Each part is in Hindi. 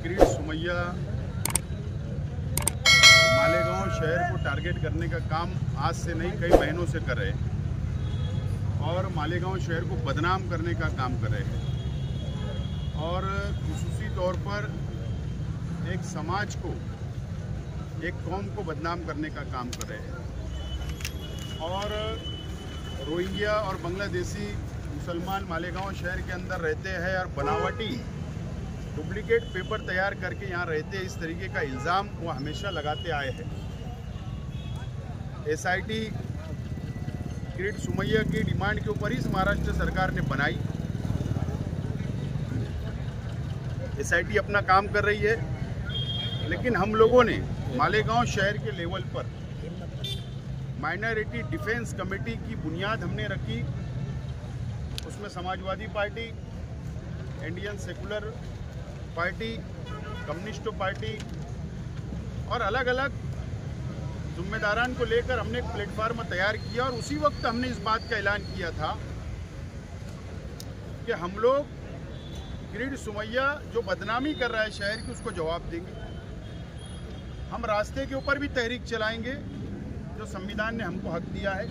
किरीट सुमैया मालेगांव शहर को टारगेट करने का काम आज से नहीं कई महीनों से कर रहे हैं और मालेगांव शहर को बदनाम करने का काम कर रहे हैं और खुसूसी तौर पर एक समाज को, एक कौम को बदनाम करने का काम कर रहे हैं और रोहिंग्या और बांग्लादेशी मुसलमान मालेगांव शहर के अंदर रहते हैं और बनावटी डुप्लीकेट पेपर तैयार करके यहाँ रहते हैं, इस तरीके का इल्ज़ाम वो हमेशा लगाते आए हैं। एसआईटी किरीट सुमैया की डिमांड के ऊपर ही महाराष्ट्र सरकार ने बनाई। एसआईटी अपना काम कर रही है, लेकिन हम लोगों ने मालेगांव शहर के लेवल पर माइनॉरिटी डिफेंस कमेटी की बुनियाद हमने रखी। उसमें Samajwadi party, Indian secular party, communist party और अलग अलग जिम्मेदारान को लेकर हमने एक प्लेटफॉर्म तैयार किया और उसी वक्त हमने इस बात का ऐलान किया था कि हम लोग किरीट सुमैया जो बदनामी कर रहा है शहर की, उसको जवाब देंगे। हम रास्ते के ऊपर भी तहरीक चलाएंगे जो संविधान ने हमको हक दिया है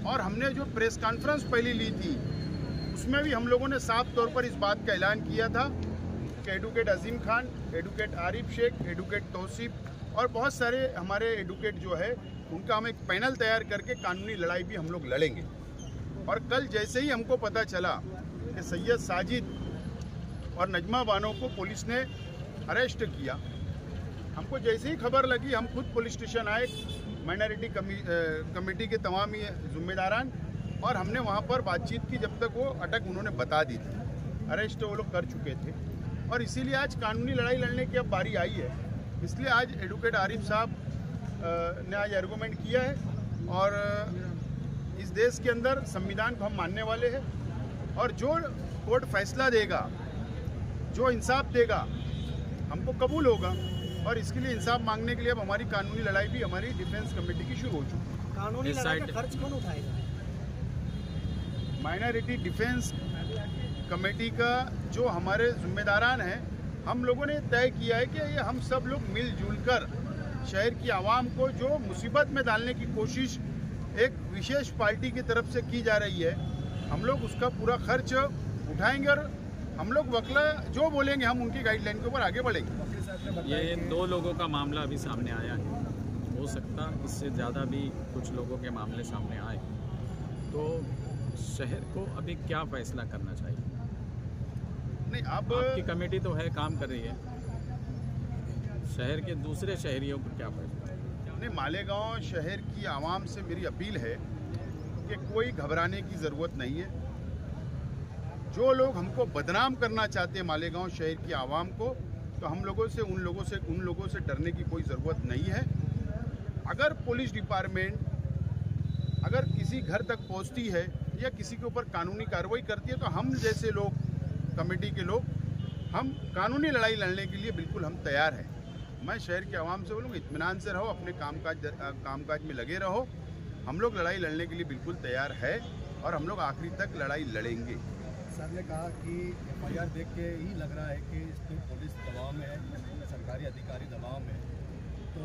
और हमने जो प्रेस कॉन्फ्रेंस पहले ली थी उसमें भी हम लोगों ने साफ तौर पर इस बात का ऐलान किया था कि एडवोकेट अजीम खान, एडवोकेट आरिफ शेख, एडवोकेट तौसीफ और बहुत सारे हमारे एडवोकेट जो है उनका हम एक पैनल तैयार करके कानूनी लड़ाई भी हम लोग लड़ेंगे। और कल जैसे ही हमको पता चला कि सैयद साजिद और नजमा बानो को पुलिस ने अरेस्ट किया, हमको जैसे ही खबर लगी हम खुद पुलिस स्टेशन आए, माइनॉरिटी कमेटी के तमाम ही जिम्मेदारान, और हमने वहाँ पर बातचीत की जब तक वो अटक उन्होंने बता दी थी। अरेस्ट वो लोग कर चुके थे और इसीलिए आज कानूनी लड़ाई लड़ने की अब बारी आई है। इसलिए आज एडवोकेट आरिफ साहब ने आज आर्गूमेंट किया है और इस देश के अंदर संविधान को हम मानने वाले हैं और जो कोर्ट फैसला देगा, जो इंसाफ देगा, हमको कबूल होगा और इसके लिए इंसाफ मांगने के लिए अब हमारी कानूनी लड़ाई भी हमारी डिफेंस कमेटी की शुरू हो चुकी है। कानूनी लड़ाई का खर्च कौन उठाएगा? माइनॉरिटी डिफेंस कमेटी का जो हमारे जिम्मेदारान हैं, हम लोगों ने तय किया है कि ये हम सब लोग मिलजुल कर शहर की आवाम को जो मुसीबत में डालने की कोशिश एक विशेष पार्टी की तरफ से की जा रही है, हम लोग उसका पूरा खर्च उठाएंगे और हम लोग वकला जो बोलेंगे हम उनकी गाइडलाइन के ऊपर आगे बढ़ेंगे। ये 2 लोगों का मामला अभी सामने आया है, हो सकता इससे ज़्यादा भी कुछ लोगों के मामले सामने आए, तो शहर को अभी क्या फैसला करना चाहिए? नहीं, अब आपकी कमेटी तो है, काम कर रही है, शहर के दूसरे शहरियों को क्या फैसला? नहीं, मालेगांव शहर की आवाम से मेरी अपील है कि कोई घबराने की ज़रूरत नहीं है। जो लोग हमको बदनाम करना चाहते हैं मालेगांव शहर की आवाम को, तो हम लोगों से उन लोगों से डरने की कोई ज़रूरत नहीं है। अगर पुलिस डिपार्टमेंट अगर किसी घर तक पहुंचती है या किसी के ऊपर कानूनी कार्रवाई करती है, तो हम जैसे लोग, कमेटी के लोग, हम कानूनी लड़ाई लड़ने के लिए बिल्कुल हम तैयार हैं। मैं शहर के आवाम से बोलूँगा, इत्मीनान से रहो, अपने कामकाज में लगे रहो। हम लोग लड़ाई लड़ने के लिए बिल्कुल तैयार है और हम लोग आखिरी तक लड़ाई लड़ेंगे। सर ने कहा कि एफआईआर देख के ही लग रहा है कि इसमें पुलिस दबाव में है, सरकारी अधिकारी दबाव में, तो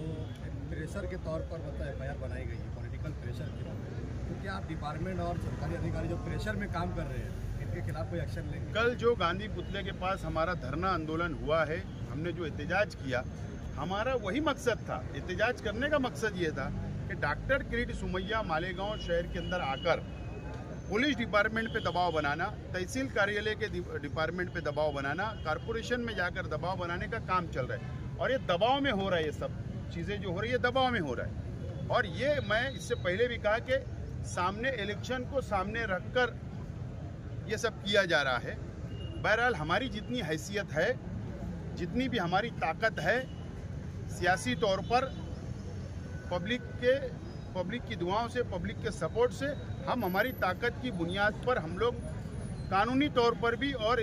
प्रेशर के तौर पर मतलब एफआईआर बनाई गई है, पॉलिटिकल प्रेशर के तौर पर। तो क्या आप डिपार्टमेंट और सरकारी अधिकारी जो प्रेशर में काम कर रहे हैं, इनके खिलाफ कोई एक्शन लेंगे? कल जो गांधी पुतले के पास हमारा धरना आंदोलन हुआ है, हमने जो एहतजाज किया, हमारा वही मकसद था। एहतजाज करने का मकसद ये था कि डॉक्टर किरीट सुमैया मालेगांव शहर के अंदर आकर पुलिस डिपार्टमेंट पे दबाव बनाना, तहसील कार्यालय के डिपार्टमेंट पे दबाव बनाना, कारपोरेशन में जाकर दबाव बनाने का काम चल रहा है और ये दबाव में हो रहा है। ये सब चीज़ें जो हो रही है दबाव में हो रहा है और ये मैं इससे पहले भी कहा कि सामने इलेक्शन को सामने रखकर ये सब किया जा रहा है। बहरहाल हमारी जितनी हैसियत है, जितनी भी हमारी ताकत है सियासी तौर पर, पब्लिक की दुआओं से, पब्लिक के सपोर्ट से, हम हमारी ताकत की बुनियाद पर हम लोग कानूनी तौर पर भी और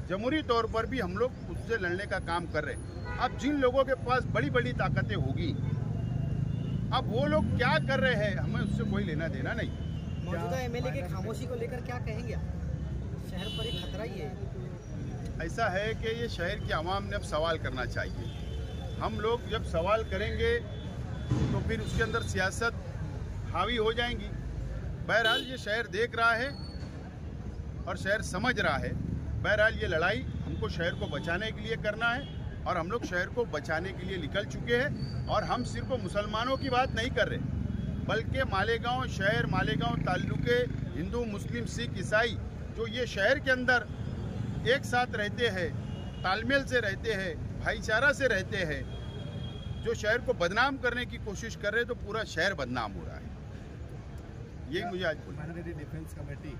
जमहूरी तौर पर भी हम लोग उससे लड़ने का काम कर रहे हैं। अब जिन लोगों के पास बड़ी बड़ी ताकतें होगी, अब वो लोग क्या कर रहे हैं हमें उससे कोई लेना देना नहीं। मौजूदा एमएलए की खामोशी को लेकर क्या कहेंगे आप? शहर पर एक खतरा ही है। ऐसा है कि ये शहर की आवाम ने अब सवाल करना चाहिए। हम लोग जब सवाल करेंगे तो फिर उसके अंदर सियासत हावी हो जाएंगी। बहरहाल ये शहर देख रहा है और शहर समझ रहा है। बहरहाल ये लड़ाई हमको शहर को बचाने के लिए करना है और हम लोग शहर को बचाने के लिए निकल चुके हैं। और हम सिर्फ मुसलमानों की बात नहीं कर रहे, बल्कि मालेगांव शहर, मालेगांव ताल्लुके हिंदू, मुस्लिम, सिख, ईसाई जो ये शहर के अंदर एक साथ रहते हैं, तालमेल से रहते हैं, भाईचारा से रहते हैं, जो शहर को बदनाम करने की कोशिश कर रहे हैं, तो पूरा शहर बदनाम हो रहा है। यही मुझे आज माइनॉरिटी डिफेंस कमेटी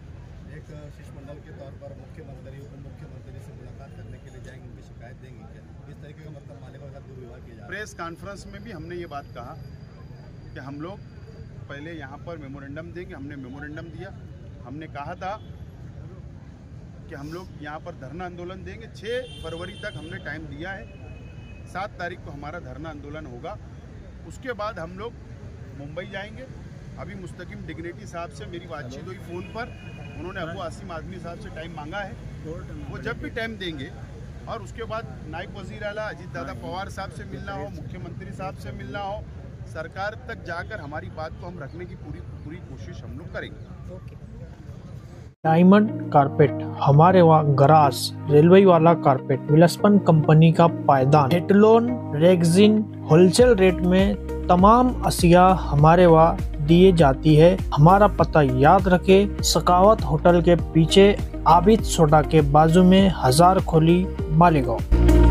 एक शिष्टमंडल के तौर पर मुख्यमंत्री, उप मुख्यमंत्री से मुलाकात करने के लिए जाएंगे, उनकी शिकायत देंगे क्या? इस तरीके का मतलब मालेगांव का दुर्व्यवहार किया जा रहा है। प्रेस कॉन्फ्रेंस में भी हमने ये बात कहा कि हम लोग पहले यहाँ पर मेमोरेंडम देंगे। हमने मेमोरेंडम दिया। हमने कहा था कि हम लोग यहाँ पर धरना आंदोलन देंगे। 6 फरवरी तक हमने टाइम दिया है। 7 तारीख को हमारा धरना आंदोलन होगा। उसके बाद हम लोग मुंबई जाएंगे। अभी मुस्तकिम डिग्नेटी साहब से मेरी बातचीत हुई फ़ोन पर। उन्होंने अबू आसिम आज़मी साहब से टाइम मांगा है। वो जब भी टाइम देंगे और उसके बाद नायब वज़ीर आला अजीत दादा पवार साहब से मिलना हो, मुख्यमंत्री साहब से मिलना हो, सरकार तक जाकर हमारी बात को हम रखने की पूरी कोशिश हम लोग करेंगे। डायमंड कारपेट, हमारे वहाँ गराज, रेलवे वाला कारपेट, विलस्पन कंपनी का पायदान, हेटलोन, रेगजिन, होलसेल रेट में तमाम अशिया हमारे वहाँ दिए जाती है। हमारा पता याद रखे, सकावत होटल के पीछे, आबिद सोडा के बाजू में, हजार खोली, मालेगांव।